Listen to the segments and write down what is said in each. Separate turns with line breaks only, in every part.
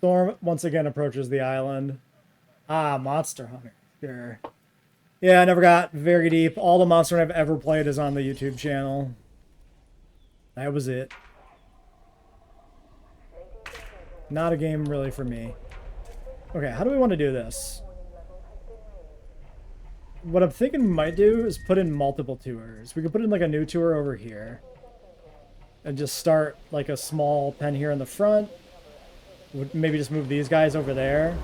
Storm once again approaches the island. Ah, Monster Hunter. Sure. Yeah, I never got very deep. All the Monster Hunter I've ever played is on the YouTube channel. That was it. Not a game really for me. Okay, how do we want to do this? What I'm thinking we might do is put in multiple tours. We could put in like a new tour over here. And just start like a small pen here in the front. Maybe just move these guys over there.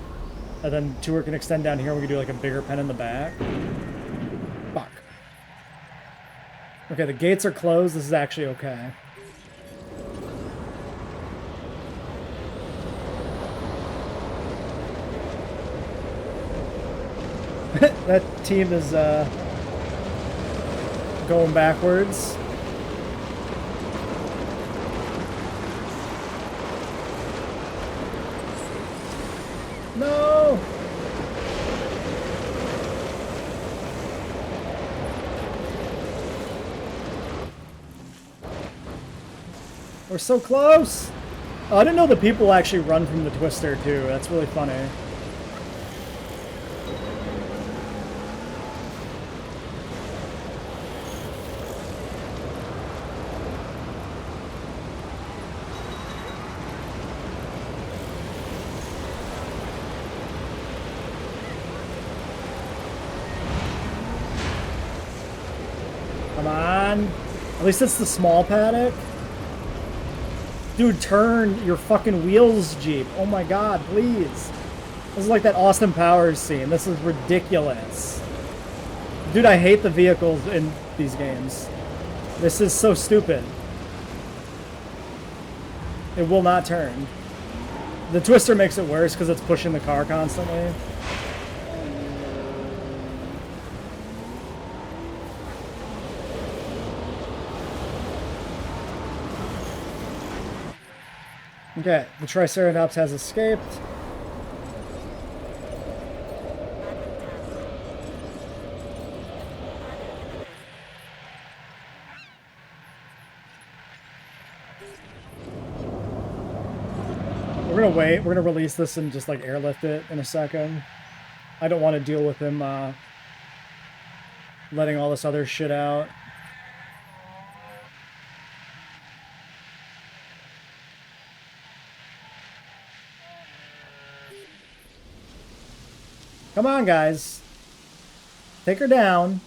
And then tour can extend down here. We can do like a bigger pen in the back. Fuck. Okay, the gates are closed. This is actually okay. That team is going backwards. No! We're so close! Oh, I didn't know the people actually run from the twister too. That's really funny. Come on. At least it's the small paddock. Dude, turn your fucking wheels, Jeep. Oh my god, please. This is like that Austin Powers scene. This is ridiculous. Dude, I hate the vehicles in these games. This is so stupid. It will not turn. The twister makes it worse because it's pushing the car constantly. Okay, the Triceratops has escaped. We're gonna wait. We're gonna release this and just like airlift it in a second. I don't want to deal with him letting all this other shit out. Come on, guys. Take her down.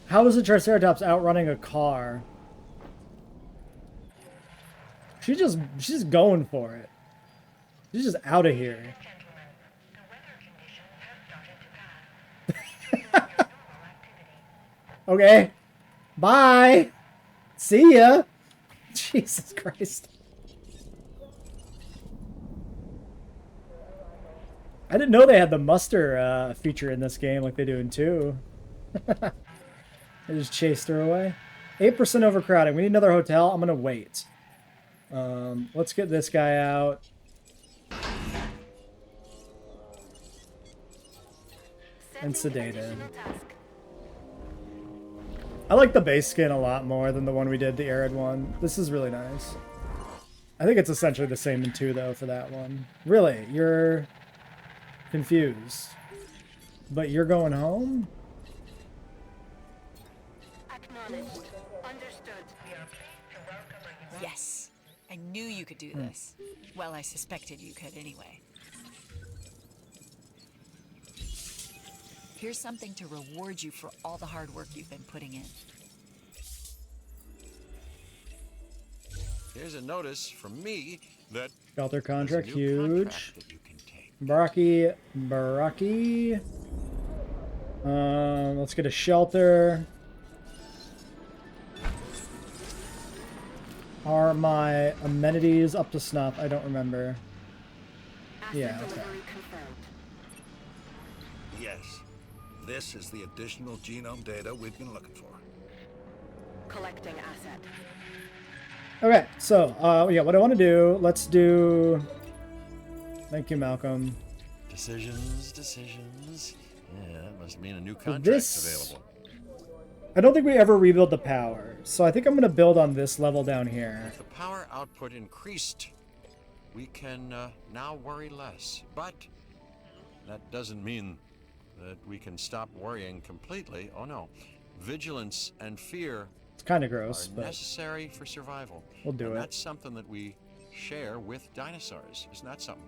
How is the Triceratops outrunning a car? She's just going for it. She's just out of here. Okay. Bye. See ya. Jesus Christ. I didn't know they had the muster feature in this game like they do in 2. I just chased her away. 8% overcrowding. We need another hotel. I'm going to wait. Let's get this guy out. And sedated. I like the base skin a lot more than the one we did, the arid one. This is really nice. I think it's essentially the same in 2, though, for that one. Really? You're confused. But you're going home?
Acknowledged. Understood.
Yes. I knew you could do this. Well, I suspected you could anyway. Here's something to reward you for all the hard work you've been putting in.
Here's a notice from me that
Shelter contract,
there's a new
huge.
contract that you can take.
Baraki. Let's get a shelter. Are my amenities up to snuff? I don't remember. Yeah, okay.
Yes. This is the additional genome data we've been looking for.
Collecting asset.
Okay, so, yeah, what I want to do, let's do... Thank you, Malcolm.
Decisions. Yeah, that must mean a new
So
contract's
this...
available.
I don't think we ever rebuild the power, so I think I'm going to build on this level down here.
If the power output increased, we can now worry less. But that doesn't mean that we can stop worrying completely. Oh no. Vigilance and fear
It's kind of gross,
are
but
necessary for survival.
we'll do it.
That's something that we share with dinosaurs. Isn't that something?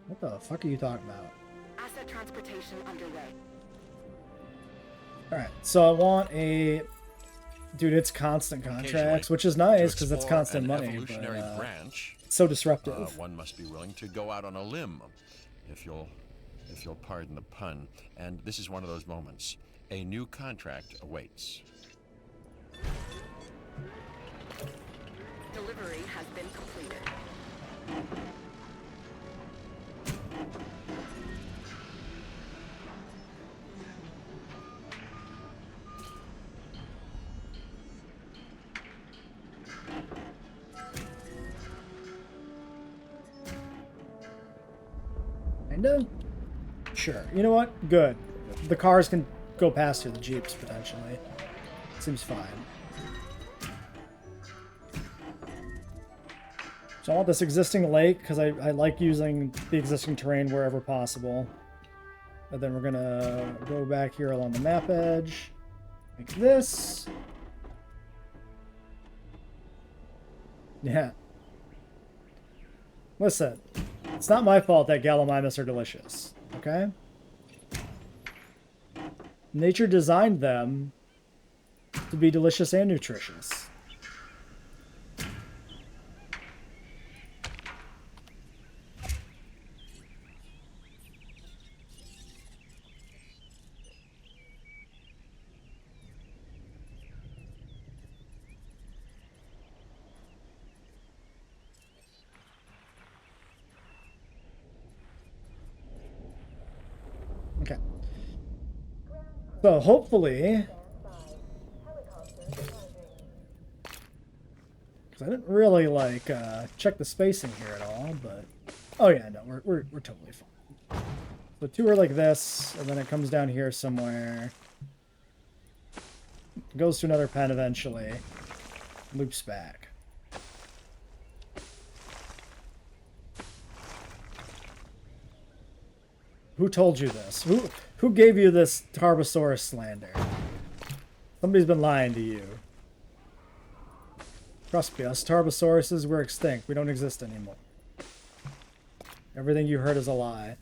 What the fuck are you talking about?
Asset transportation underway.
Alright, so I want a... Dude, it's constant contracts, which is nice because it's constant money,
evolutionary
but
branch,
it's so disruptive.
one must be willing to go out on a limb, if you'll pardon the pun. And this is one of those moments. A new contract awaits.
Delivery has been completed.
Kinda? Sure. You know what? Good. The cars can go past here, the Jeeps, potentially. Seems fine. So I want this existing lake, because I like using the existing terrain wherever possible. And then we're going to go back here along the map edge. Like this. Yeah. Listen. It's not my fault that Gallimimus are delicious, okay? Nature designed them to be delicious and nutritious. Okay. So hopefully, because I didn't really like check the spacing here at all, but oh yeah, no, we're totally fine. So two are like this, and then it comes down here somewhere, goes to another pen eventually, loops back. Who told you this? Who gave you this Tarbosaurus slander? Somebody's been lying to you. Trust me, us Tarbosauruses, we're extinct. We don't exist anymore. Everything you heard is a lie.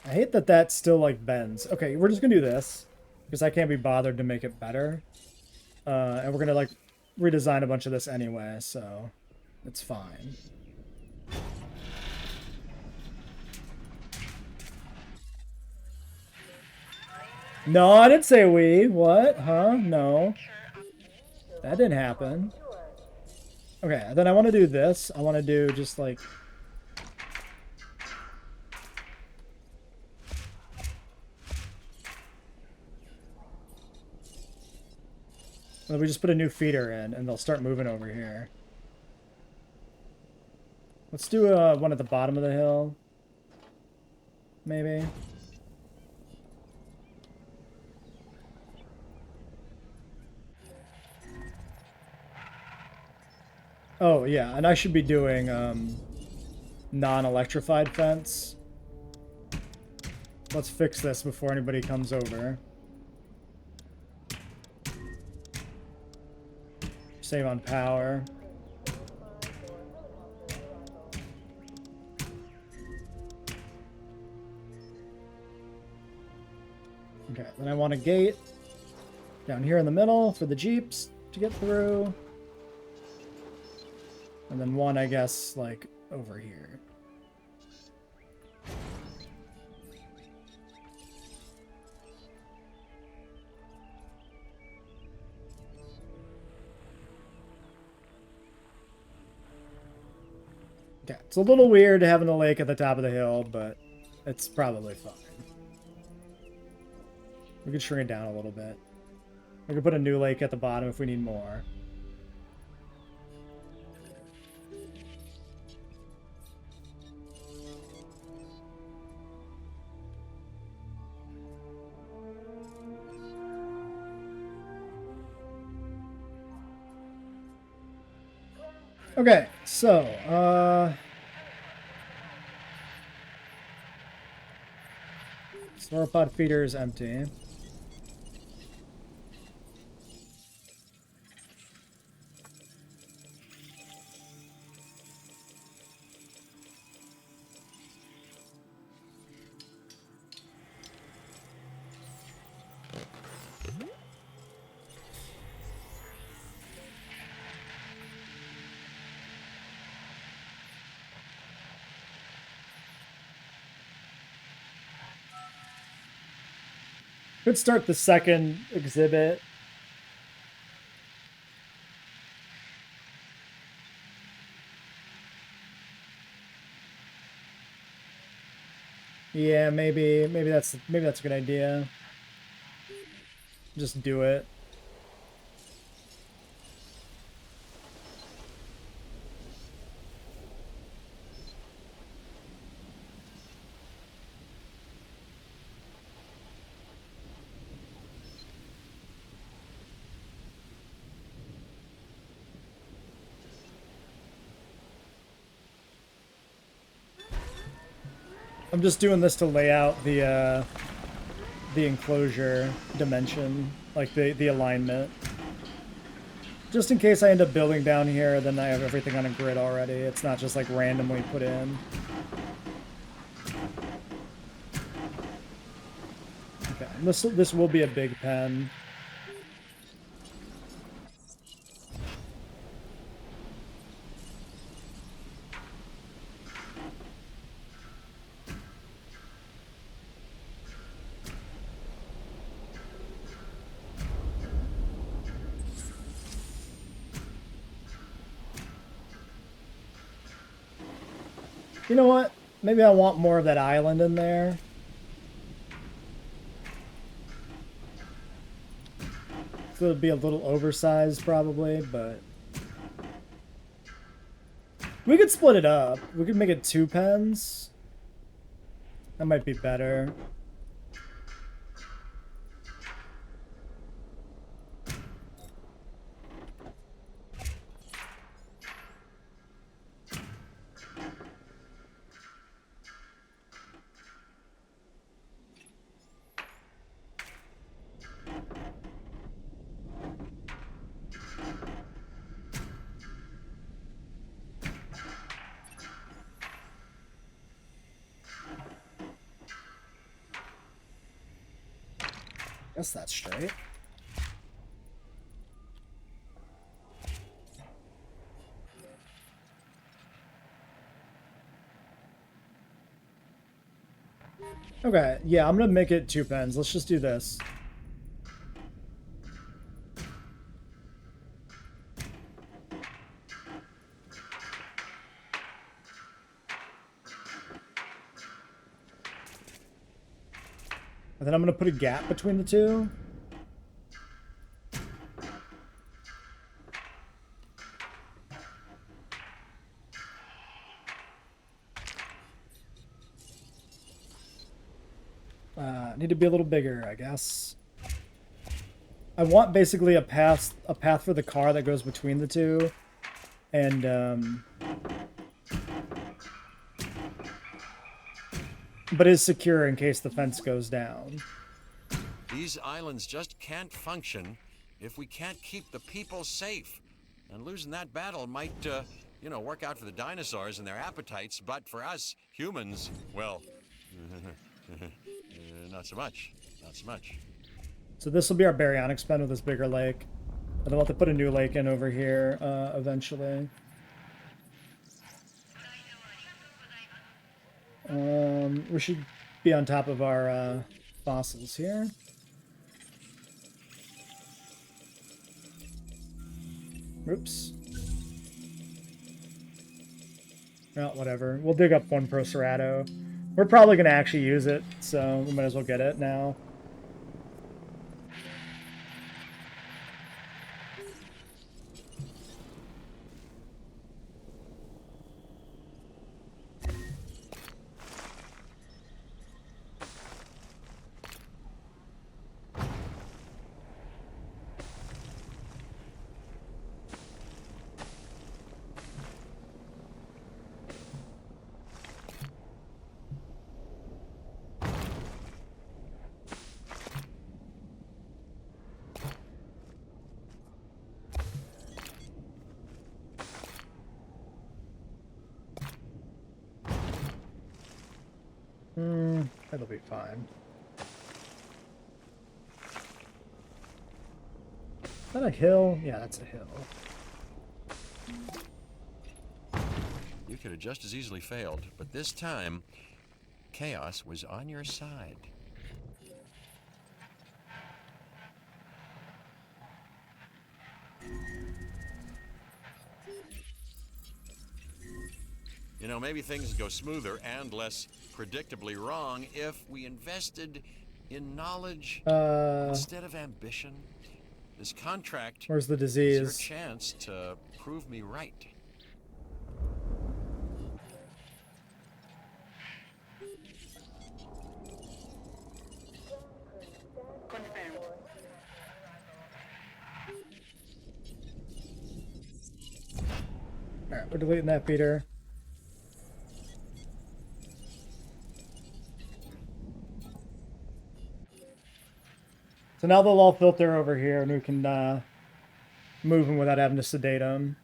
I hate that that still, like, bends. Okay, we're just gonna do this, because I can't be bothered to make it better. And we're gonna, like, redesign a bunch of this anyway, so it's fine. No, I didn't say we. What? Huh? No. That didn't happen. Okay, then I want to do this. I want to do just, like... Well, we just put a new feeder in, and they'll start moving over here. Let's do one at the bottom of the hill. Maybe. Oh, yeah, and I should be doing non-electrified fence. Let's fix this before anybody comes over. Save on power. Okay, then I want a gate down here in the middle for the Jeeps to get through. And then one, I guess, like, over here. Okay, it's a little weird having the lake at the top of the hill, but it's probably fine. We could shrink it down a little bit. We could put a new lake at the bottom if we need more. Okay, so, sauropod feeder is empty. Could start the second exhibit. Yeah, maybe that's a good idea. Just do it. I'm just doing this to lay out the enclosure dimension, like the alignment. Just in case I end up building down here, then I have everything on a grid already. It's not just like randomly put in. Okay, this will be a big pen. You know what? Maybe I want more of that island in there. So it'll be a little oversized probably, but we could split it up. We could make it 2 pens. That might be better. Guess that's straight. Okay, yeah, I'm gonna make it 2 pens. Let's just do this. And then I'm gonna put a gap between the two. Need to be a little bigger, I guess. I want basically a path for the car that goes between the two, and but is secure in case the fence goes down.
These islands just can't function if we can't keep the people safe. And losing that battle might, you know, work out for the dinosaurs and their appetites, but for us, humans, well, not so much. Not so much.
So this will be our baryonic pen with this bigger lake. And then we'll have to put a new lake in over here eventually. We should be on top of our fossils here. Oops. Well, whatever. We'll dig up one Procerato. We're probably going to actually use it, so we might as well get it now. That'll be fine. Is that a hill? Yeah, that's a hill.
You could have just as easily failed, but this time, chaos was on your side. You know, maybe things would go smoother and less predictably wrong if we invested in knowledge instead of ambition. This contract
Where's the
is your
disease?
chance to prove me right.
Confirmed.
Alright, we're deleting that, Peter. So now they'll all filter over here, and we can move them without having to sedate them.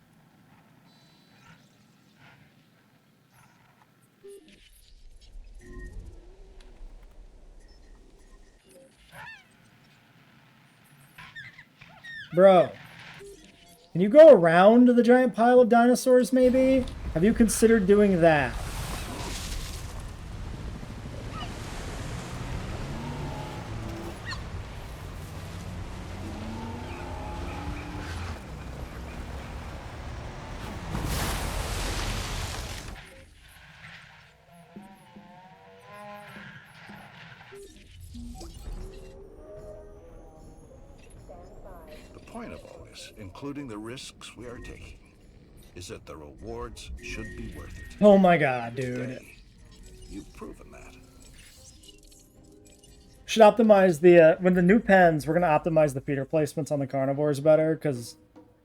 Bro, can you go around the giant pile of dinosaurs, maybe? Have you considered doing that?
The point of all this, including the risks we are taking, is that the rewards should be worth it.
Oh my god, dude.
Today, you've proven that.
Should optimize the, when the new pens, we're going to optimize the feeder placements on the carnivores better, because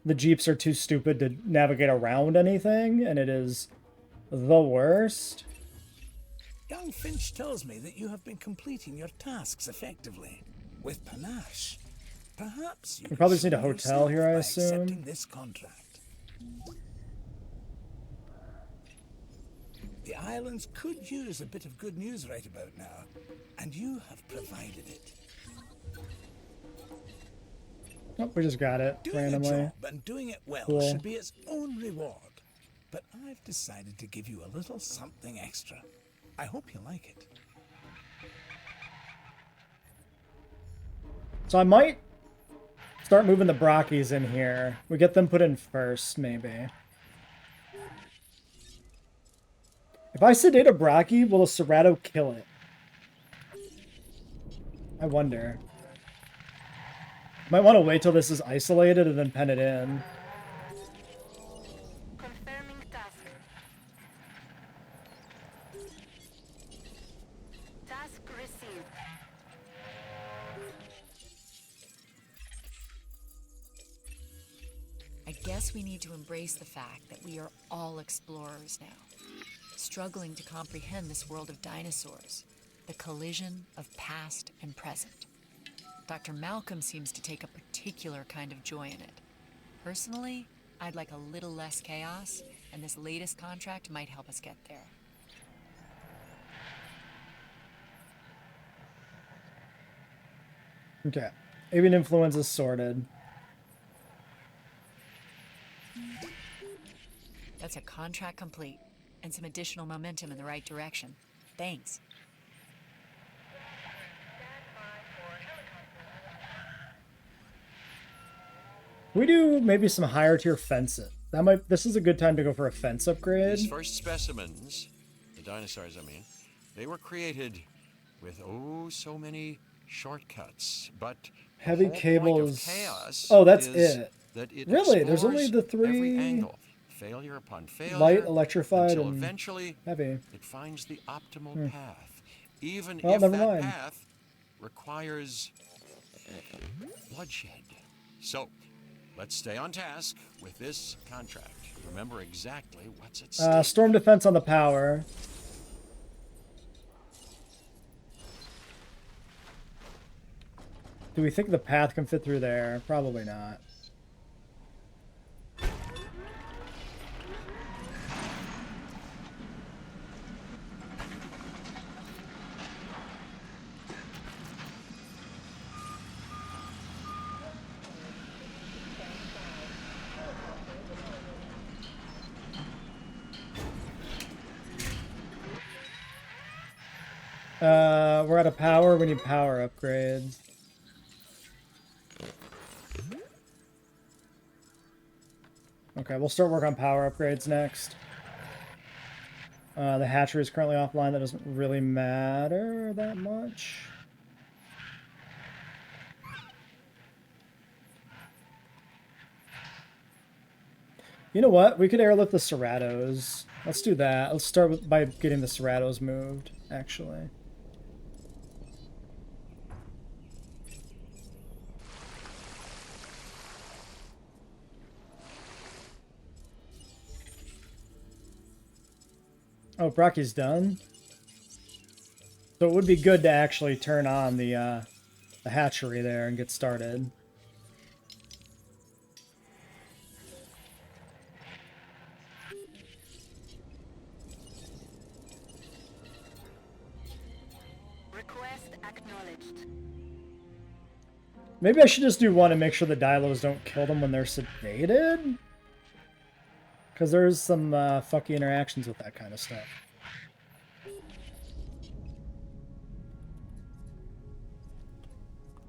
the Jeeps are too stupid to navigate around anything, and it is the worst.
Young Finch tells me that you have been completing your tasks effectively, with panache. Perhaps you
We probably just
could
need a
show
hotel
yourself
here, I
by
assume.
accepting this contract. The islands could use a bit of good news right about now, and you have provided it.
Oh, we just got it
Doing a
randomly.
job and doing it well
Cool.
should be its own reward. But I've decided to give you a little something extra. I hope you like it.
So I might start moving the Brockies in here. We get them put in first, maybe. If I sedate a Brocky, will a Serato kill it? I wonder. Might want to wait till this is isolated and then pen it in.
Confirming task. Task received.
I guess we need to embrace the fact that we are all explorers now, struggling to comprehend this world of dinosaurs, the collision of past and present. Dr. Malcolm seems to take a particular kind of joy in it. Personally, I'd like a little less chaos, and this latest contract might help us get there.
Okay. Avian influenza is sorted.
That's a contract complete, and some additional momentum in the right direction. Thanks.
We do maybe some higher tier fences. This is a good time to go for a fence upgrade.
These first specimens, the dinosaurs, I mean, they were created with so many shortcuts, but
Heavy
the whole point of
cables.
chaos
Oh, that's
is
it.
That it
Really? There's only the
explores every
three-
angle, failure upon failure,
Light, electrified,
until
and
eventually
heavy.
it finds the optimal path, even
Well,
if
never
that
mind.
path requires bloodshed. So, let's stay on task with this contract. Remember exactly what's at stake.
Storm defense on the power. Do we think the path can fit through there? Probably not. We're out of power. We need power upgrades. Okay, we'll start work on power upgrades next. The hatchery is currently offline. That doesn't really matter that much. You know what? We could airlift the Ceratos. Let's do that. Let's start by getting the Ceratos moved, actually. Oh, Brocky's done? So it would be good to actually turn on the hatchery there and get started.
Request acknowledged.
Maybe I should just do one and make sure the Dilos don't kill them when they're sedated? Because there's some fucky interactions with that kind of stuff.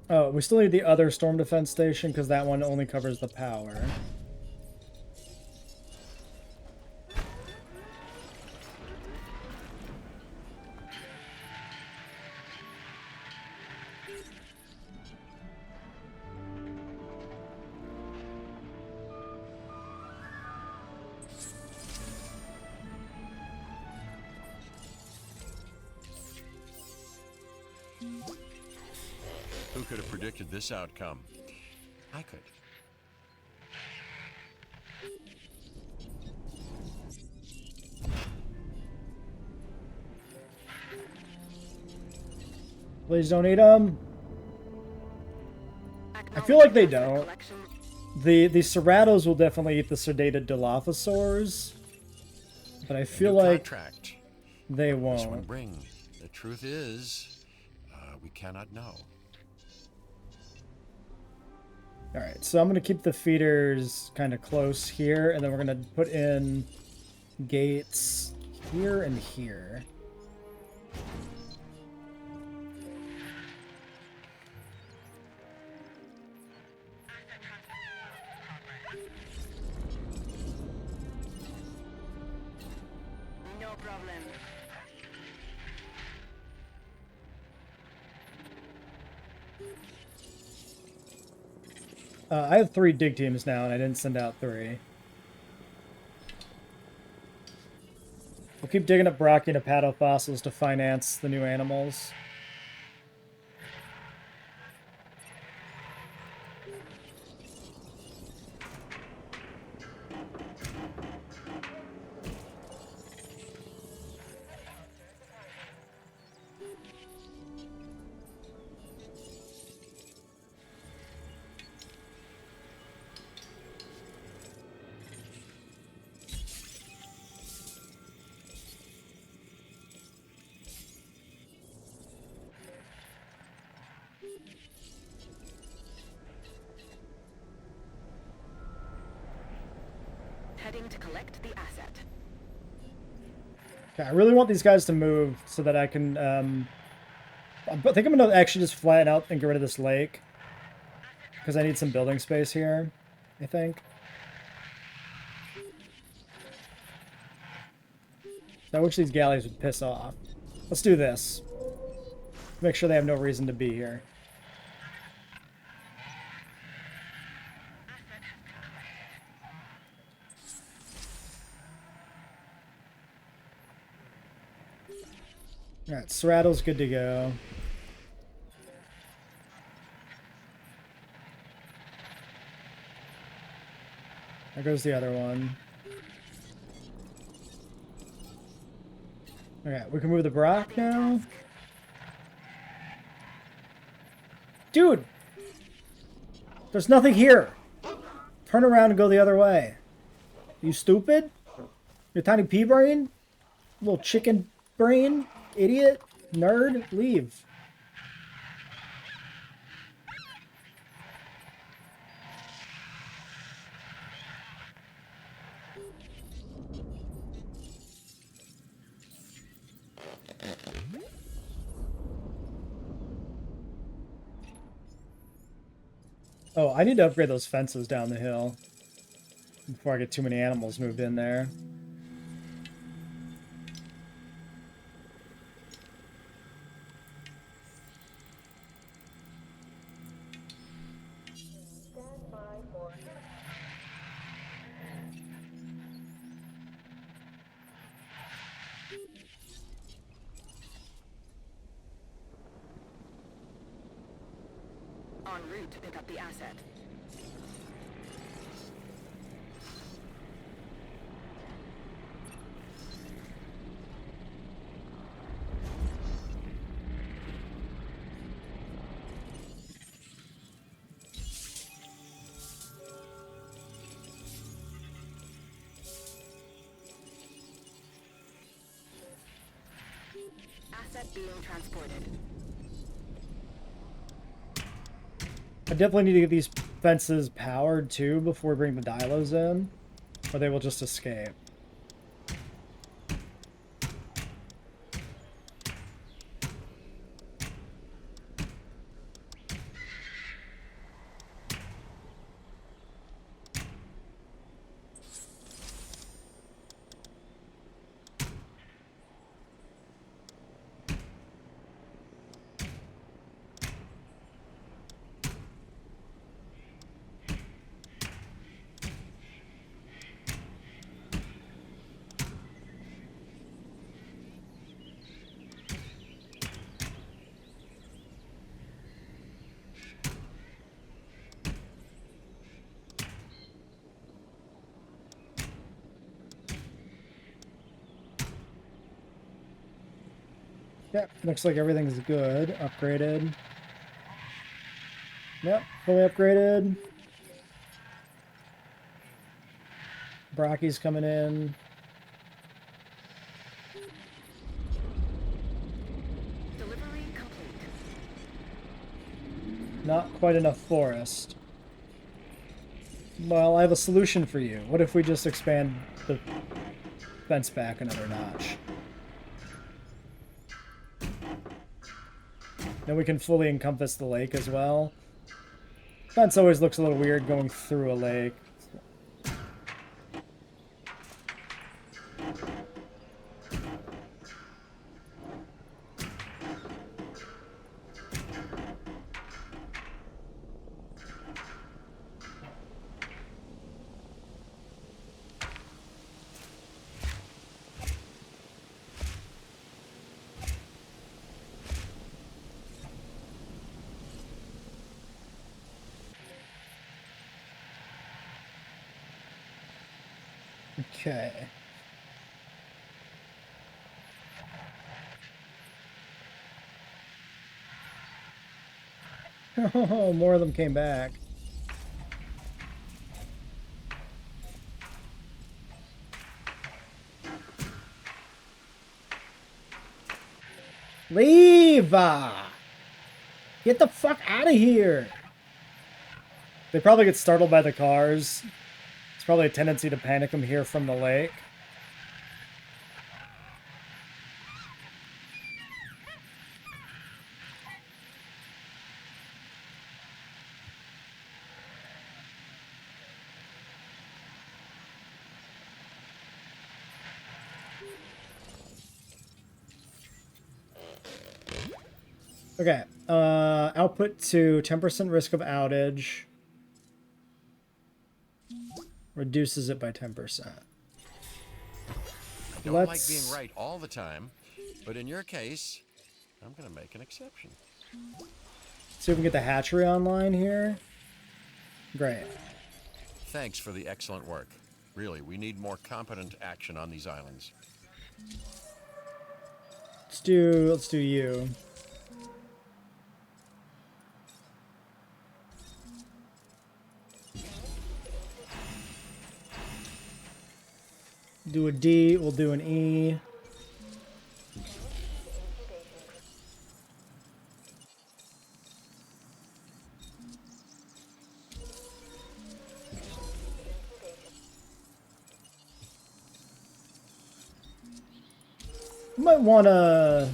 Oh, we still need the other storm defense station because that one only covers the power.
Who could have predicted this outcome? I could.
Please don't eat them. I feel like they don't. The Ceratos will definitely eat the sedated Dilophosaurs, but I feel like
contract.
they
This one
won't.
bring. The truth is, we cannot know.
Alright, so I'm going to keep the feeders kind of close here, and then we're going to put in gates here and here.
No problem.
I have 3 dig teams now, and I didn't send out 3. We'll keep digging up Brachia and Apatofossils to finance the new animals.
Heading to collect the asset.
Okay, I really want these guys to move so that I can, I think I'm going to actually just flatten out and get rid of this lake. Because I need some building space here, I think. So I wish these galleys would piss off. Let's do this. Make sure they have no reason to be here. Alright, Cerato's good to go. There goes the other one. Okay, we can move the Brock now. Dude! There's nothing here! Turn around and go the other way. You stupid? Your tiny pea brain? Little chicken brain? Idiot? Nerd? Leave. Oh, I need to upgrade those fences down the hill before I get too many animals moved in there.
En route to pick up the asset. Asset being transported.
I definitely need to get these fences powered too before we bring the dilos in, or they will just escape. Yep, looks like everything's good. Upgraded. Yep, fully upgraded. Brocky's coming in.
Delivery complete.
Not quite enough forest. Well, I have a solution for you. What if we just expand the fence back another notch? Then we can fully encompass the lake as well. Fence always looks a little weird going through a lake. Okay. Oh, more of them came back. Leave! Get the fuck out of here! They probably get startled by the cars. It's probably a tendency to panic them here from the lake. Okay, output to 10% risk of outage. Reduces it by 10%.
I don't like being right all the time, but in your case, I'm going to make an exception.
See if we can get the hatchery online here. Great.
Thanks for the excellent work. Really, we need more competent action on these islands.
Let's do you. Do a D, we'll do an E. You might want to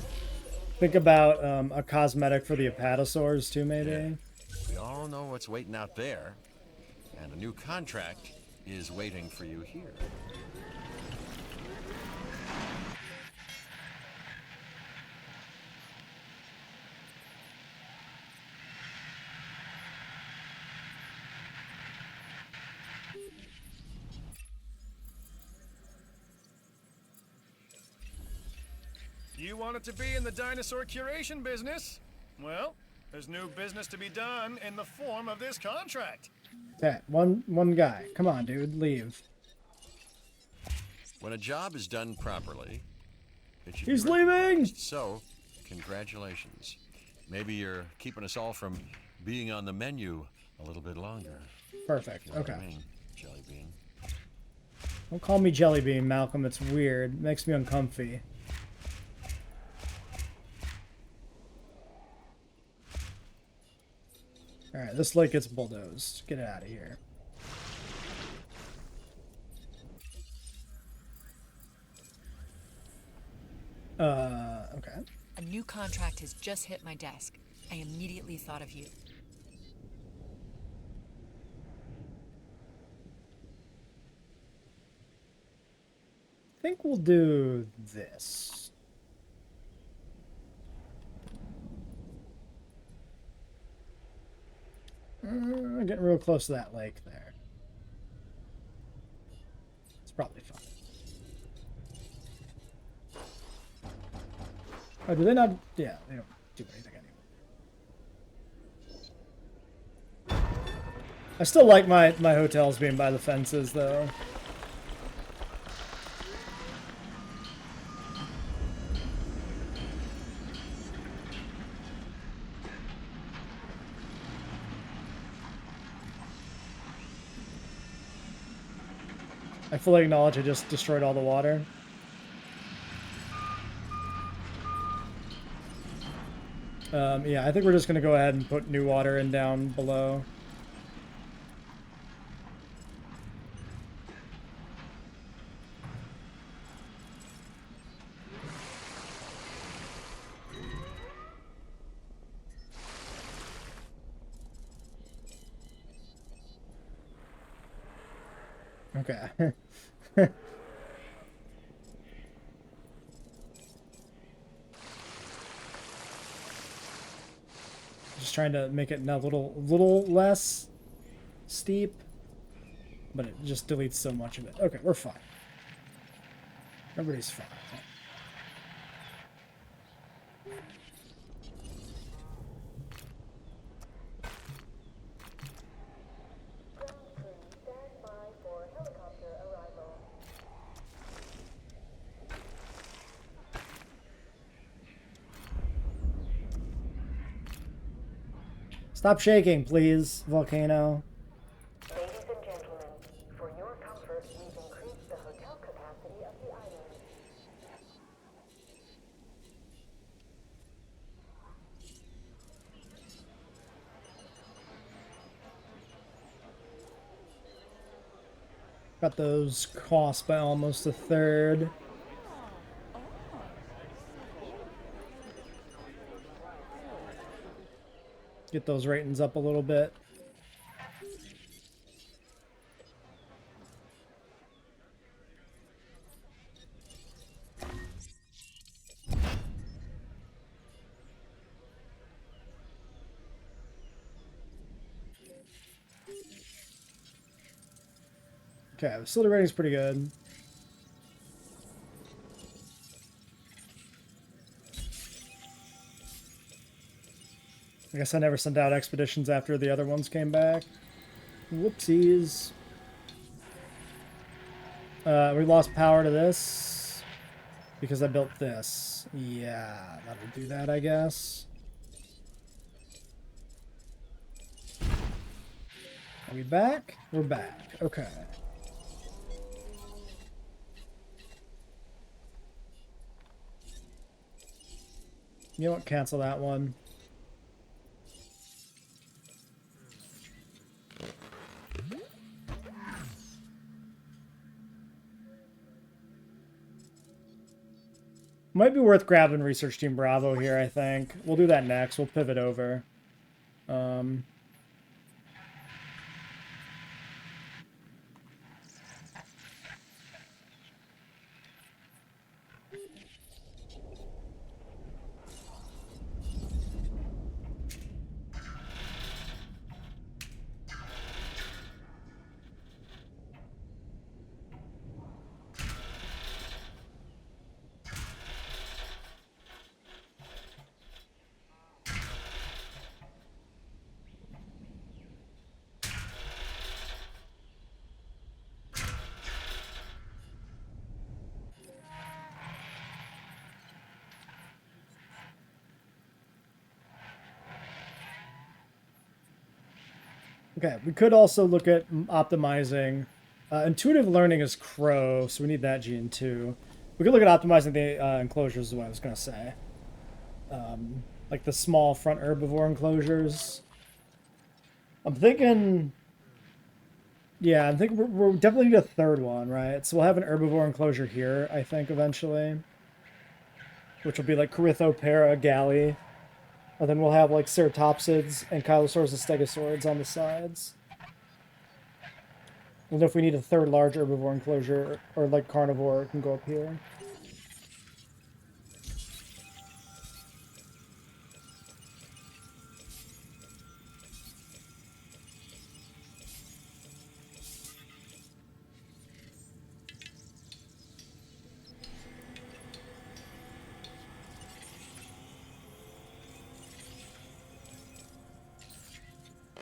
think about a cosmetic for the apatosaurs too, maybe.
We
all know what's waiting out there, and a new contract is waiting for you here.
You wanted to be in the dinosaur curation business? Well, there's new business to be done in the form of this contract.
Okay, one guy. Come on, dude, leave.
When a job is done properly, it should
He's
be
leaving!
recognized. So, congratulations. Maybe you're keeping us all from being on the menu a little bit longer.
Perfect.
You know what
Okay.
I mean, Jelly Bean.
Don't call me Jelly Bean, Malcolm. It's weird. It makes me uncomfy. Alright, this lake gets bulldozed. Get it out of here. Okay.
A new contract has just hit my desk. I immediately thought of you.
I think we'll do this. Getting real close to that lake there. It's probably fine. Oh, do they not? Yeah, they don't do anything anymore. I still like my hotels being by the fences, though. I fully acknowledge I just destroyed all the water. Yeah, I think we're just going to go ahead and put new water in down below. Okay. Just trying to make it a little less steep, but it just deletes so much of it. Okay, we're fine. Everybody's fine. Stop shaking, please, volcano.
Ladies and gentlemen, for your comfort, we've increased the hotel capacity of the island.
Got those costs by almost a third. Get those ratings up a little bit. Okay, the facility rating's pretty good. I guess I never sent out expeditions after the other ones came back. Whoopsies. We lost power to this because I built this. Yeah, that'll do that, I guess. Are we back? We're back. Okay. You know what? Cancel that one. Might be worth grabbing Research Team Bravo here, I think. We'll do that next. We'll pivot over. Okay, we could also look at optimizing. Intuitive learning is crow, so we need that gene too. We could look at optimizing the enclosures is what I was going to say. Like the small front herbivore enclosures. I'm thinking... Yeah, I think we're definitely need a third one, right? So we'll have an herbivore enclosure here, I think, eventually. Which will be like Corythoptera, Galley. And then we'll have like Ceratopsids and Kylosaurs and Stegosaurids on the sides. And if we need a third large herbivore enclosure, or like carnivore, it can go up here.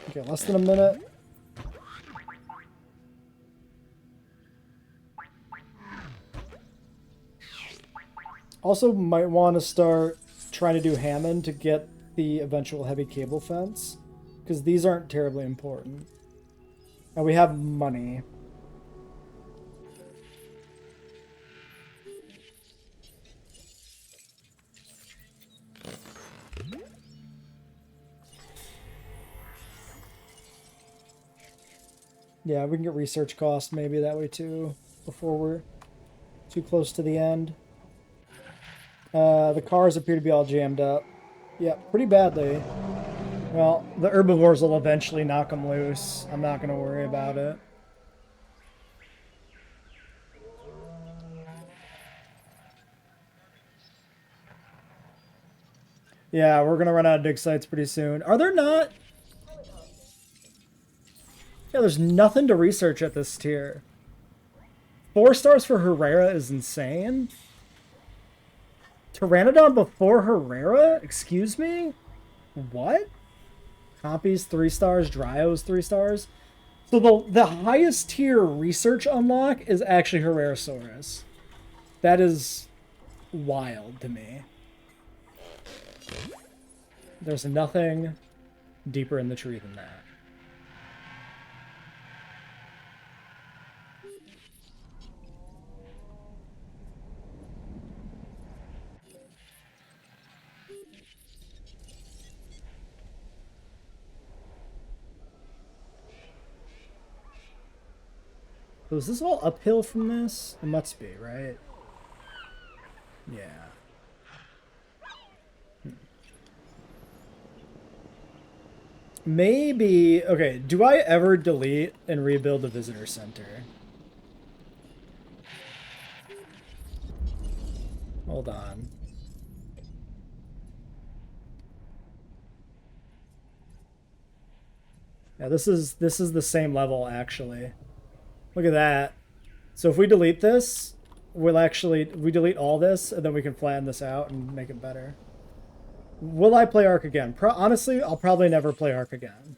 Okay, less than a minute. Also might want to start trying to do Hammond to get the eventual heavy cable fence, because these aren't terribly important. And we have money. Yeah, we can get research cost maybe that way too, before we're too close to the end. The cars appear to be all jammed up. Yeah, pretty badly. Well, the herbivores will eventually knock them loose. I'm not going to worry about it. Yeah, we're going to run out of dig sites pretty soon. Are there not? Yeah, there's nothing to research at this tier. 4 stars for Herrera is insane. Pteranodon before Herrera? Excuse me? What? Copies 3 stars, Dryos 3 stars. So the highest tier research unlock is actually Herrerasaurus. That is wild to me. There's nothing deeper in the tree than that. So is this all uphill from this? It must be, right? Yeah. Maybe... Okay, do I ever delete and rebuild the visitor center? Hold on. Yeah, this is the same level, actually. Look at that. So if we delete this, we delete all this, and then we can flatten this out and make it better. Will I play Ark again? Honestly, I'll probably never play Ark again.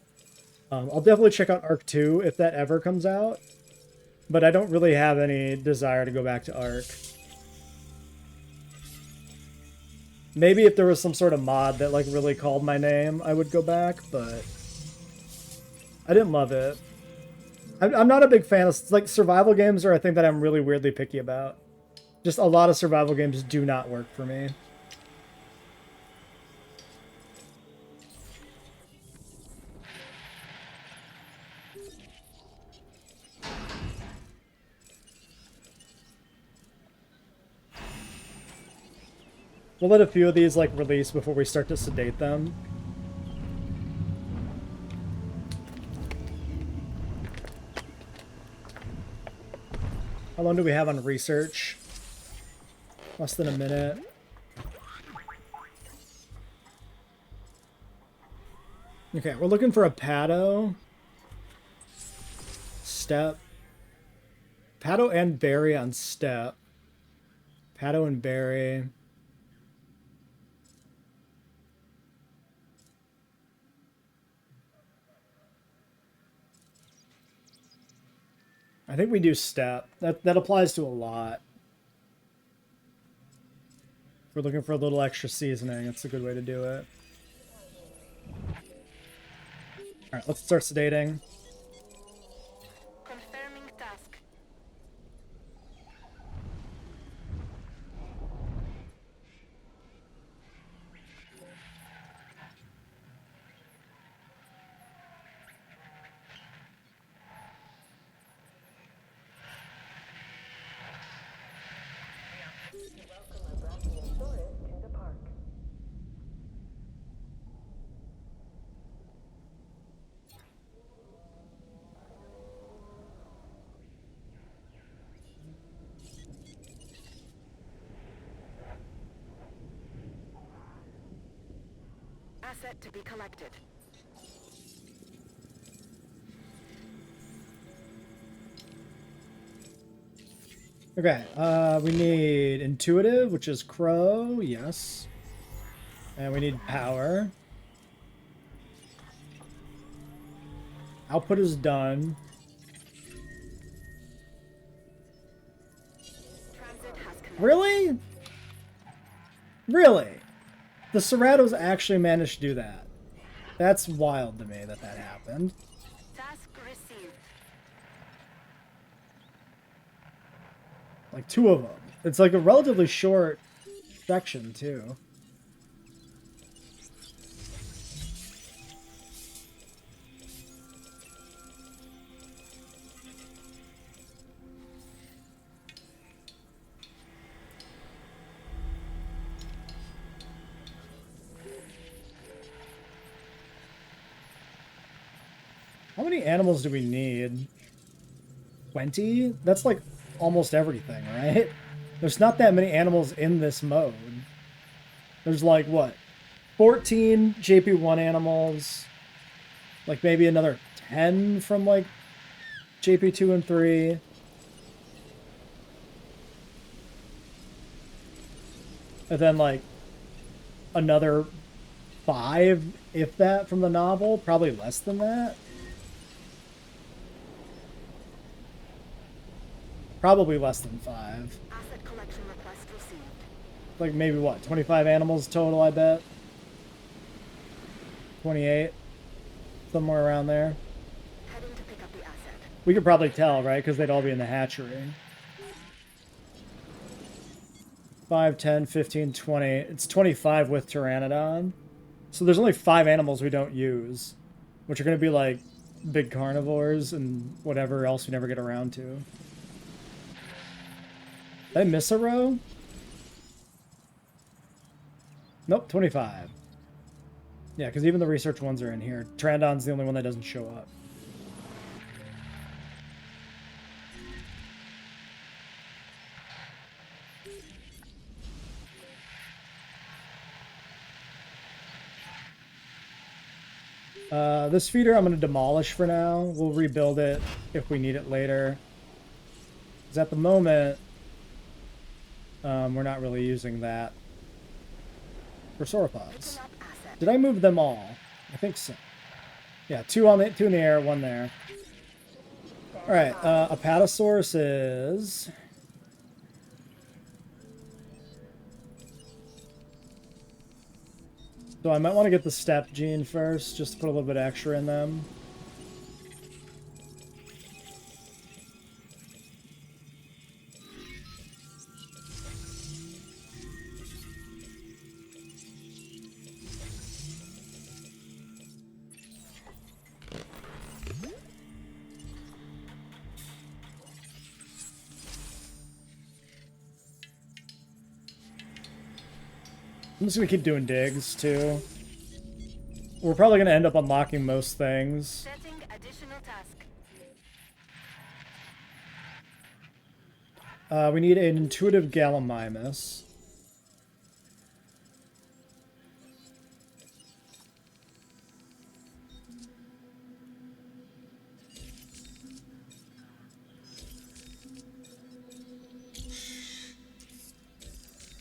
I'll definitely check out Ark 2 if that ever comes out. But I don't really have any desire to go back to Ark. Maybe if there was some sort of mod that like really called my name, I would go back, but I didn't love it. I'm not a big fan of, like, survival games are a thing that I'm really weirdly picky about. Just a lot of survival games do not work for me. We'll let a few of these, like, release before we start to sedate them. How long do we have on research? Less than a minute. Okay, we're looking for a Pato. Step. Pato and Berry on step. Pato and Berry. I think we do step. That applies to a lot. If we're looking for a little extra seasoning, it's a good way to do it. Alright, let's start sedating.
Confirming task. Welcome a Brachiosaurus to the park. Asset to be collected.
Okay, we need intuitive, which is crow, yes. And we need power. Output is done.
Transit has commenced.
Really? Really? The Ceratos actually managed to do that. That's wild to me that that happened.
Task received.
Like 2 of them. It's like a relatively short section too. How many animals do we need? 20? That's like almost everything, right? There's not that many animals in this mode. There's like, what? 14 JP1 animals. Like maybe another 10 from like JP2 and 3. And then like another 5, if that, from the novel. Probably less than that. Probably less than 5.
Asset collection request received.
Like maybe what, 25 animals total, I bet. 28. Somewhere around there.
Heading to pick up the asset.
We could probably tell, right? Because they'd all be in the hatchery. 5, 10, 15, 20. It's 25 with Pteranodon. So there's only 5 animals we don't use. Which are going to be like big carnivores and whatever else we never get around to. Did I miss a row? Nope, 25. Yeah, because even the research ones are in here. Pteranodon's the only one that doesn't show up. This feeder I'm going to demolish for now. We'll rebuild it if we need it later. Because at the moment, we're not really using that for sauropods. Did I move them all? I think so. Yeah, 2 in the air, 1 there. All right, Apatosaurus is... So I might want to get the step gene first, just to put a little bit extra in them. I'm just going to keep doing digs, too. We're probably going to end up unlocking most things.
Setting additional task.
We need an intuitive Gallimimus.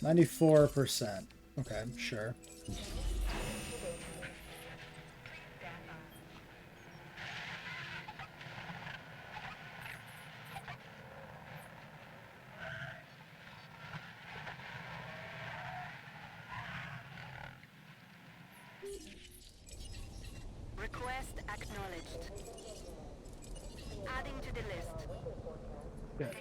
%. Okay, sure.
Request acknowledged. Adding to the list.
Good.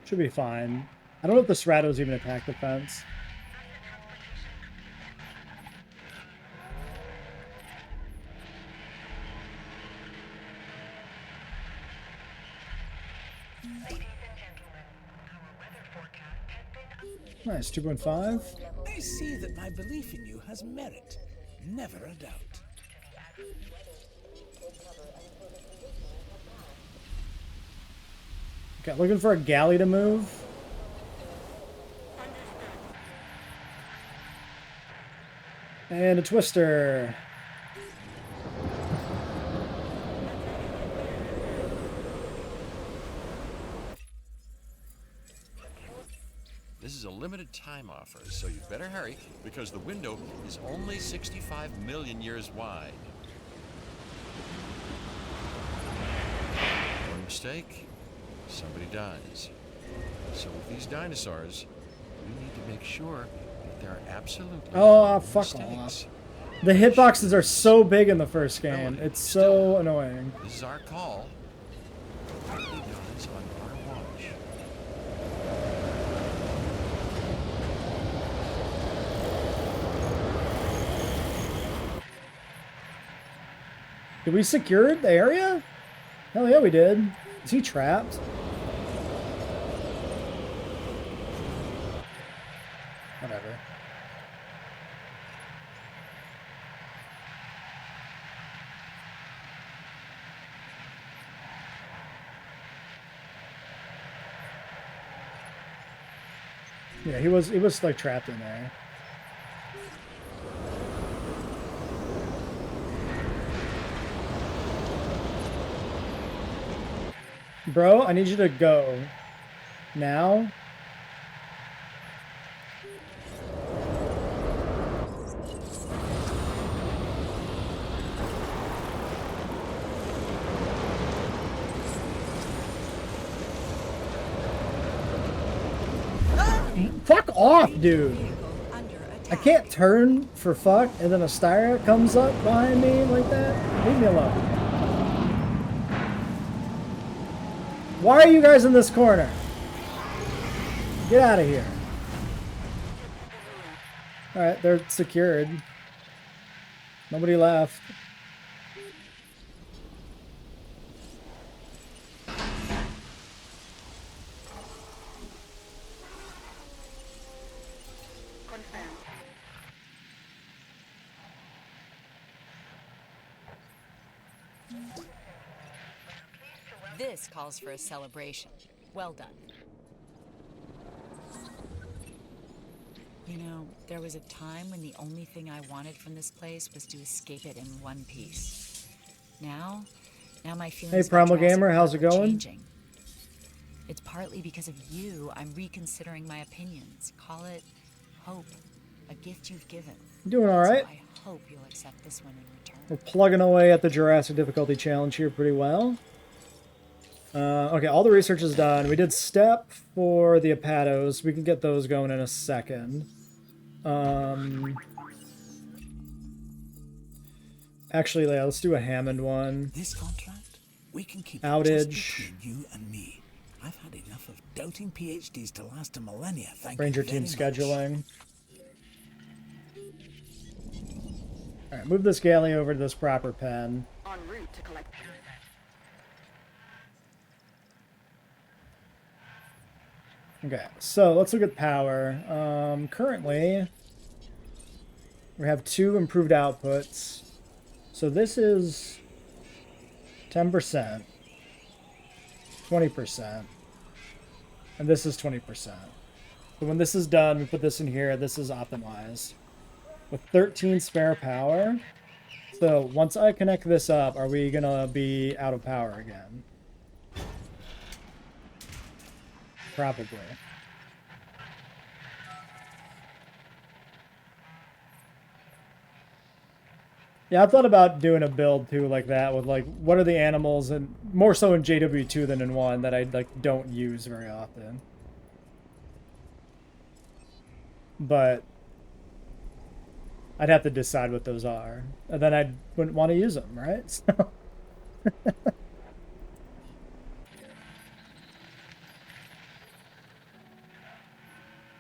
Should be fine. I don't know if the Stratos even attack the fence. Nice, 2.5.
I see that my belief in you has merit. Never a doubt.
Okay, looking for a galley to move. And a twister.
This is a limited time offer, so you better hurry because the window is only 65 million years wide. One mistake, somebody dies. So with these dinosaurs, we need to make sure that there are absolutely no
fuck
mistakes.
off. The hitboxes are so big in the first game. It's so annoying.
This is our call. He dies on our watch.
Did we secure the area? Hell yeah, we did. Is he trapped? Whatever. Yeah, he was like trapped in there. Bro, I need you to go. Now? Fuck off, dude. I can't turn for fuck and then a Styra comes up behind me like that. Leave me alone. Why are you guys in this corner? Get out of here. Alright, they're secured. Nobody left.
This calls for a celebration. Well done. You know, there was a time when the only thing I wanted from this place was to escape it in one piece. Now my feelings
Hey, Primal
about Jurassic
Gamer, how's it
Park are
going?
changing. It's partly because of you I'm reconsidering my opinions. Call it hope, a gift you've given.
Doing all right.
So I hope you'll accept this one in return.
We're plugging away at the Jurassic difficulty challenge here pretty well. Okay, all the research is done. We did step for the Apatos. We can get those going in a second. Actually, yeah, let's do a Hammond one.
This contract, we can keep
Outage.
it just between you and me. I've had enough of doubting PhDs to last a millennia. Thank
Ranger
you
team
very much.
scheduling. Alright, move this galley over to this proper pen.
En route to collect parasites.
Okay, so let's look at power. Currently, we have 2 improved outputs. So this is 10%, 20%, and this is 20%. So when this is done, we put this in here. This is optimized with 13 spare power. So once I connect this up, are we gonna be out of power again? Probably. Yeah, I thought about doing a build too like that with like what are the animals, and more so in JWE2 than in 1 that I like don't use very often. But I'd have to decide what those are, and then I wouldn't want to use them, right? So.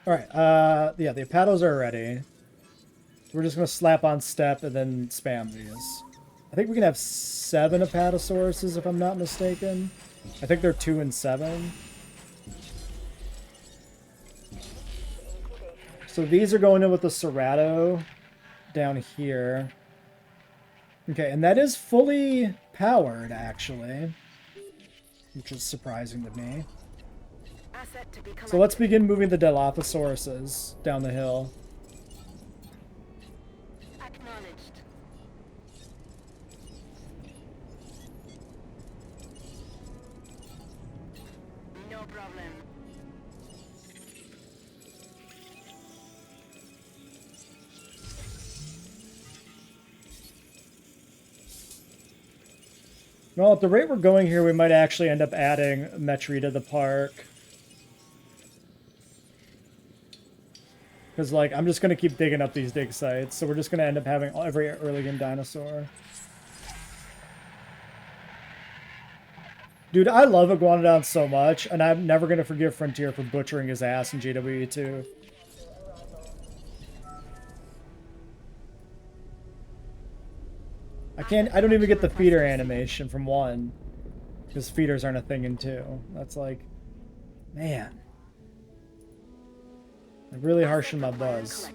All right. Yeah, the Apatos are ready. We're just gonna slap on step and then spam these. I think we can have 7 Apatosauruses if I'm not mistaken. I think they're 2 and 7. So these are going in with the Cerato down here. Okay, and that is fully powered, actually, which is surprising to me. So let's begin moving the Dilophosaurus down the hill.
Acknowledged. No problem.
Well, at the rate we're going here, we might actually end up adding Metri to the park. Because, like, I'm just going to keep digging up these dig sites, so we're just going to end up having every early game dinosaur. Dude, I love Iguanodon so much, and I'm never going to forgive Frontier for butchering his ass in JWE2. I don't even get the feeder animation from 1. Because feeders aren't a thing in 2. That's like, man. I'm really harsh on my buzz.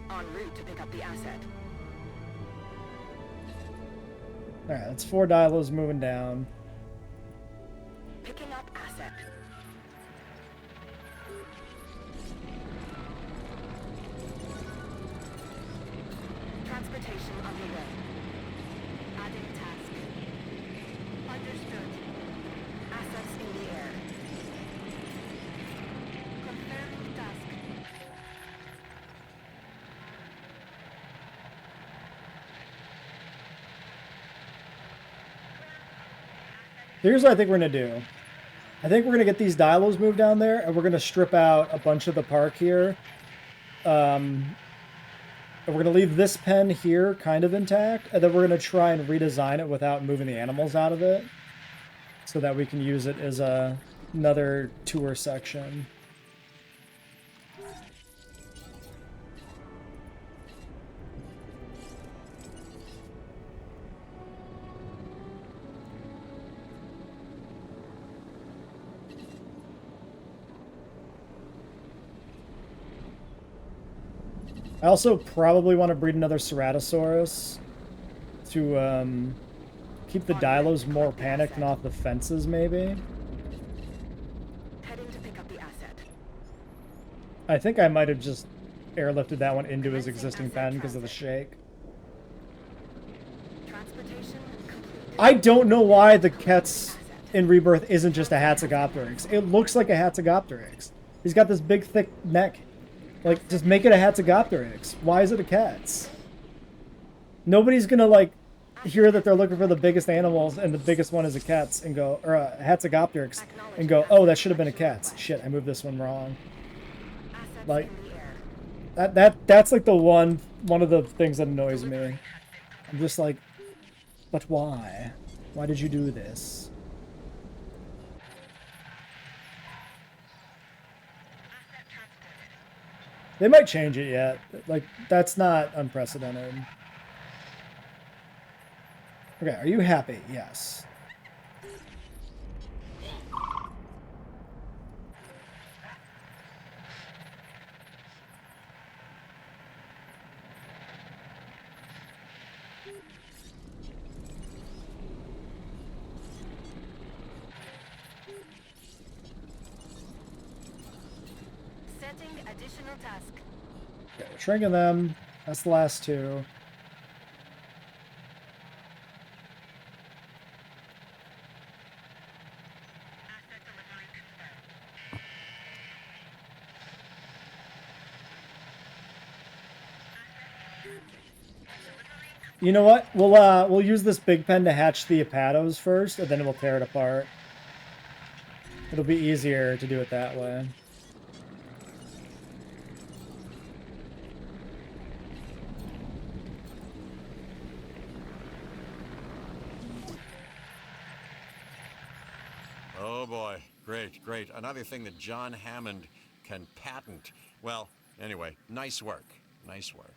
En route to pick up the asset.
Alright, that's 4 Dilos moving down.
Picking up asset. Transportation underway. Adding task. Understood. Assets in the air. Confirming task.
Here's what I think we're going to do. I think we're going to get these Dilos moved down there, and we're going to strip out a bunch of the park here. And we're going to leave this pen here kind of intact, and then we're going to try and redesign it without moving the animals out of it, so that we can use it as another tour section. I also probably want to breed another Ceratosaurus to keep the Dilos more panicked and off the fences, maybe.
Heading to pick up the asset.
I think I might have just airlifted that one into his existing pen because of the shake.
Transportation complete.
I don't know why the Kets in Rebirth isn't just a Hatzegopteryx. It looks like a Hatzegopteryx. He's got this big, thick neck. Like, just make it a Hatzegopteryx. Why is it a Kets? Nobody's gonna, like, hear that they're looking for the biggest animals and the biggest one is a Kets and go, or a Hatzegopteryx, and go, oh, that should have been a Kets. Shit, I moved this one wrong.
Assets
Like,
in the air.
that's like the one of the things that annoys me. I'm just like, but why? Why did you do this? They might change it yet. Like, that's not unprecedented. Okay, are you happy? Yes.
Setting additional task.
Okay, we're shrinking them. That's the last 2. You know what? We'll use this big pen to hatch the Apatos first, and then we'll tear it apart. It'll be easier to do it that way.
boy. Great, great. Another thing that John Hammond can patent. Well, anyway, nice work. Nice work.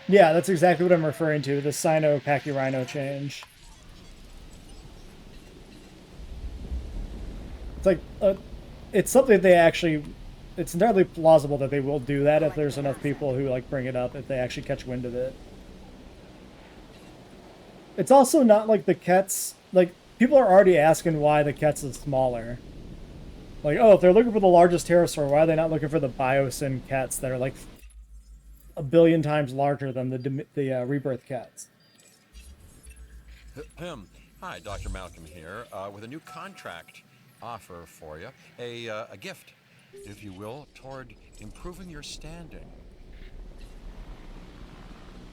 Yeah, that's exactly what I'm referring to, the Sino-Pachyrhino change. It's like, it's something they actually, it's entirely plausible that they will do that if there's enough people who, like, bring it up, if they actually catch wind of it. It's also not like the Kets, like, people are already asking why the Kets is smaller. Like, oh, if they're looking for the largest pterosaur, why are they not looking for the Biosyn Kets that are, like, a billion times larger than the rebirth Kets?
Hi, Dr. Malcolm here, with a new contract offer for you. A gift, if you will, toward improving your standing.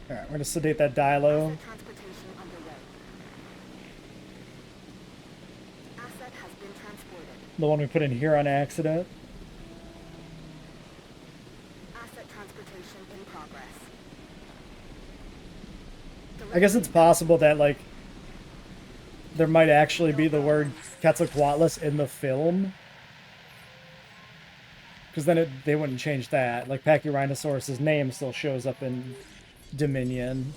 Alright, we're going to sedate that Dilo.
Transportation underway. Asset has been transported.
The one we put in here on accident.
Asset transportation in progress.
I guess it's possible that, like, there might actually be the word Quetzalcoatlus in the film. Because then they wouldn't change that. Like, Pachyrhinosaurus' name still shows up in Dominion.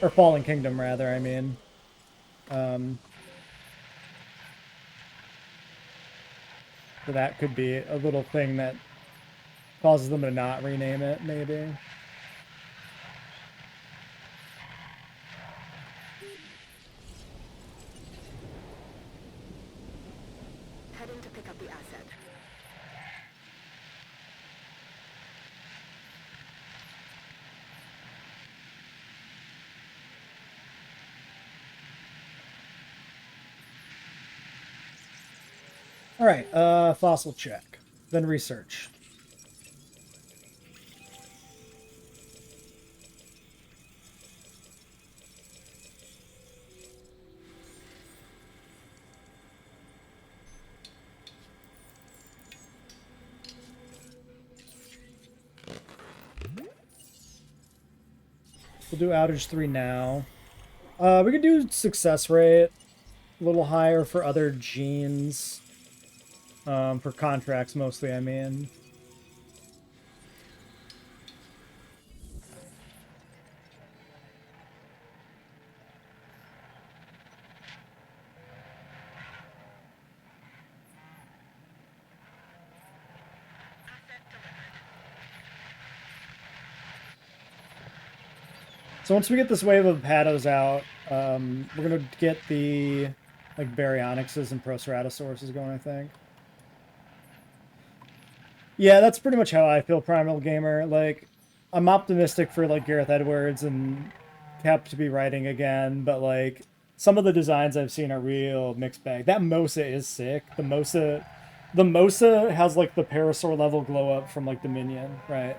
Or Fallen Kingdom, rather, I mean. So that could be a little thing that causes them to not rename it, maybe.
Heading to pick up the asset.
Alright, fossil check. Then research. We'll do outage 3 now. We could do success rate a little higher for other genes. For contracts mostly, I mean. So once we get this wave of Pados out, we're gonna get the like Baryonyxes and Proceratosauruses going, I think. Yeah, that's pretty much how I feel, Primal Gamer. Like, I'm optimistic for like Gareth Edwards and Cap to be writing again, but like some of the designs I've seen are real mixed bag. That Mosa is sick. The Mosa has like the Parasaur level glow up from like Dominion, right?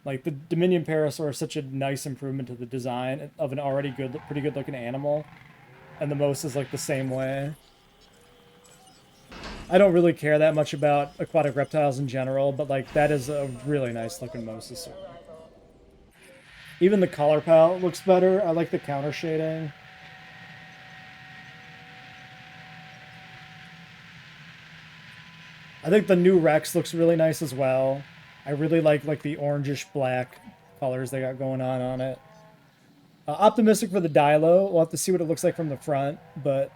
Like, the Dominion Parasaur is such a nice improvement to the design of an already pretty good looking animal. And the Mosa is like the same way. I don't really care that much about aquatic reptiles in general, but like, that is a really nice looking Mosasaur. Even the color palette looks better. I like the counter shading. I think the new Rex looks really nice as well. I really like the orangish black colors they got going on it. Optimistic for the Dilo. We'll have to see what it looks like from the front, but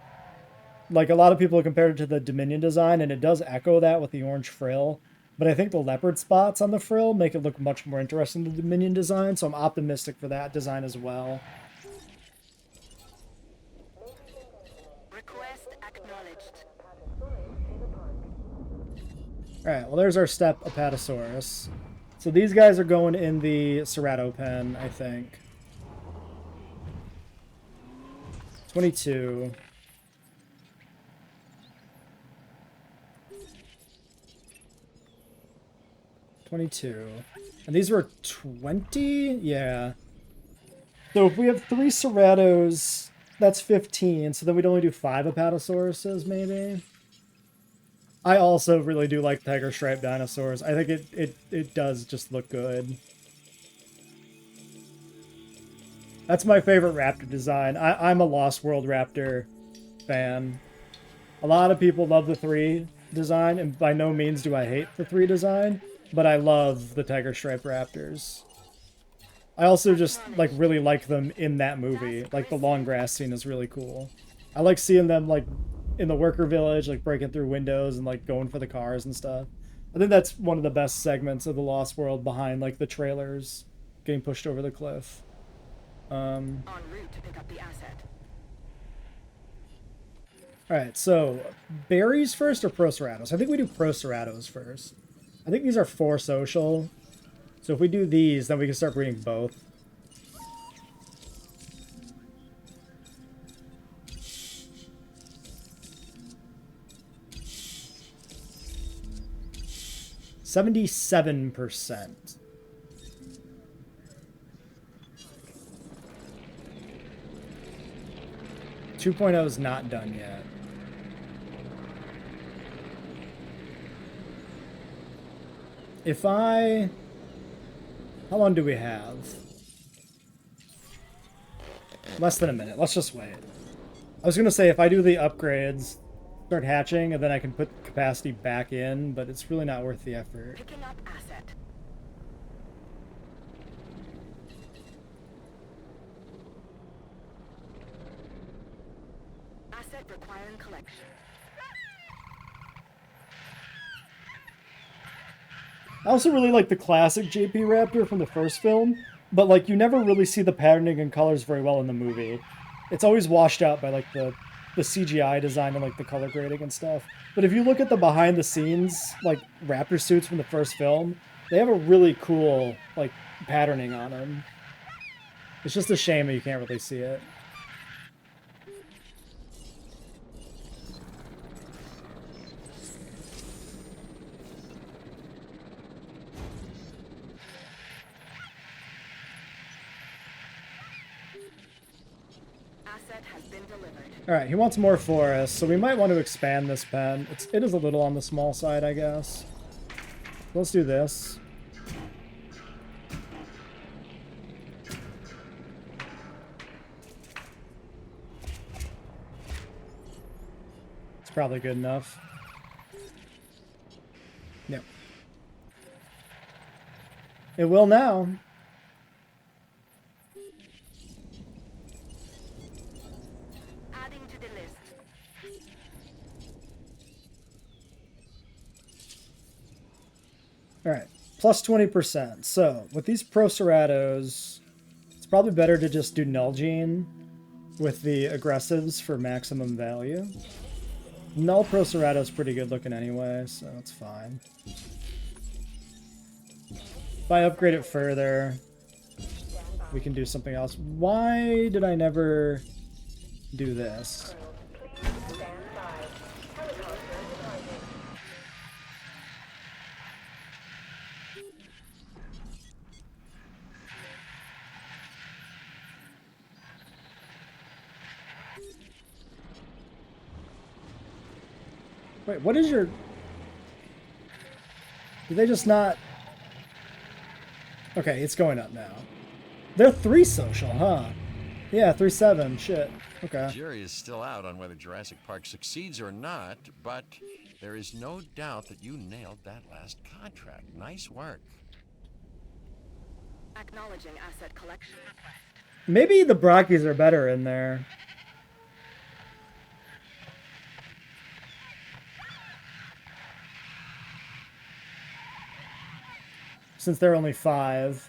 like a lot of people have compared it to the Dominion design, and it does echo that with the orange frill. But I think the leopard spots on the frill make it look much more interesting than the Dominion design, so I'm optimistic for that design as well.
Request acknowledged.
Alright, well there's our step Apatosaurus. So these guys are going in the Cerato pen, I think. 22. And these were 20? Yeah. So if we have 3 Ceratos, that's 15. So then we'd only do 5 Apatosauruses, maybe? I also really do like tiger stripe dinosaurs. I think it does just look good. That's my favorite raptor design. I'm a Lost World raptor fan. A lot of people love the 3 design, and by no means do I hate the 3 design, but I love the tiger stripe raptors. I also just like really like them in that movie. Like the long grass scene is really cool. I like seeing them like in the worker village, like breaking through windows and like going for the cars and stuff. I think that's one of the best segments of the Lost World behind like the trailers getting pushed over the cliff.
En route to pick up the asset.
Alright, so berries first or Proceratos? I think we do Proceratos first. I think these are 4 social. So if we do these, then we can start breeding both. %. 2.0 is not done yet. If I... How long do we have? Less than a minute. Let's just wait. I was going to say, if I do the upgrades, start hatching, and then I can put capacity back in, but it's really not worth the effort.
Picking up asset. Asset requiring collection.
I also really like the classic JP Raptor from the first film, but like you never really see the patterning and colors very well in the movie. It's always washed out by like the CGI design and like the color grading and stuff. But if you look at the behind the scenes like Raptor suits from the first film, they have a really cool like patterning on them. It's just a shame that you can't really see it.
Asset has been delivered.
Alright, he wants more forest, so we might want to expand this pen. It is a little on the small side, I guess. Let's do this. It's probably good enough. Yep. It will now.
Adding to the list.
Alright, plus 20%. So, with these Proceratos, it's probably better to just do Null Gene with the aggressives for maximum value. Null Procerato is pretty good looking anyway, so it's fine. If I upgrade it further, we can do something else. Why did I never do this?
Please stand by. Helicopter departing.
Wait, what is your... Did they just not... Okay, it's going up now. They're 3 social, huh? Yeah, 3-7, shit. Okay.
The jury is still out on whether Jurassic Park succeeds or not, but there is no doubt that you nailed that last contract. Nice work.
Acknowledging asset collection request.
Maybe the Brockies are better in there. Since they're only 5.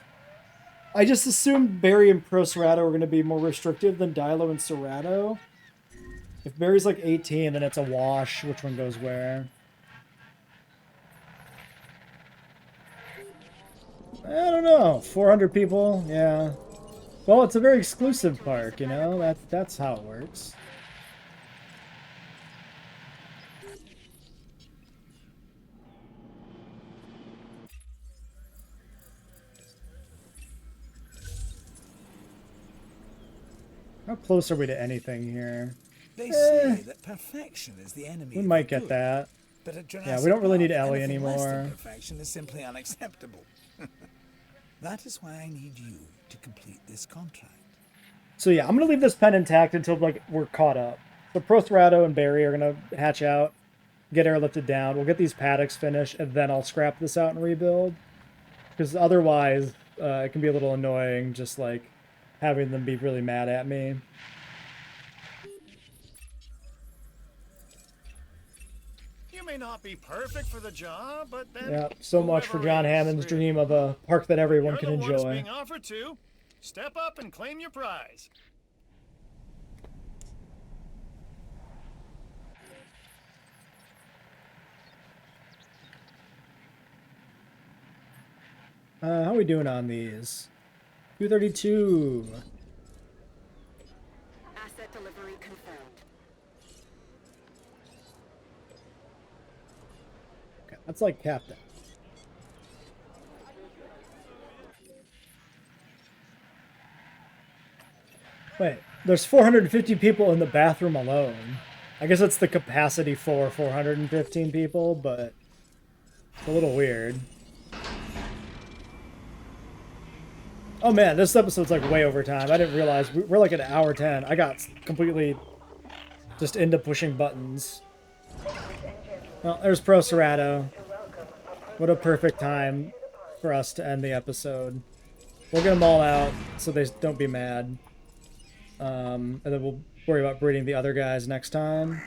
I just assumed Barry and Procerato are going to be more restrictive than Dilo and Cerato. If Barry's like 18, then it's a wash which one goes where. I don't know. 400 people? Yeah. Well, it's a very exclusive park, you know? That's how it works. How close are we to anything here?
They say that perfection is the enemy.
We
of
might
the
get
good,
that.
But at
Yeah,
Jurassic
we don't really need
Park,
Ellie
anything less than
anymore.
perfection is simply unacceptable. That is why I need you to complete this contract.
So yeah, I'm gonna leave this pen intact until like we're caught up. So Protherato and Barry are gonna hatch out, get airlifted down. We'll get these paddocks finished, and then I'll scrap this out and rebuild. Because otherwise, it can be a little annoying, just like having them be really mad at me.
You may not be perfect for the job, but then
Yeah, so much for
whoever
John
is,
Hammond's
really.
dream of a park that everyone
You're
can
the one it's
enjoy.
being offered to. Step up and claim your prize.
How are we doing on these? 232.
Asset delivery confirmed.
Okay, that's like Captain. Wait, there's 450 people in the bathroom alone. I guess it's the capacity for 415 people, but it's a little weird. Oh man, this episode's like way over time. I didn't realize we're like at an hour 10. I got completely just into pushing buttons. Well, there's Protherato. What a perfect time for us to end the episode. We'll get them all out so they don't be mad. And then we'll worry about breeding the other guys next time.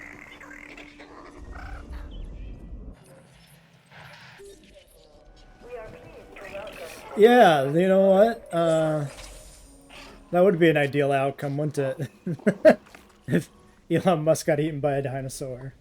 Yeah, you know what? That would be an ideal outcome, wouldn't it? If Elon Musk got eaten by a dinosaur.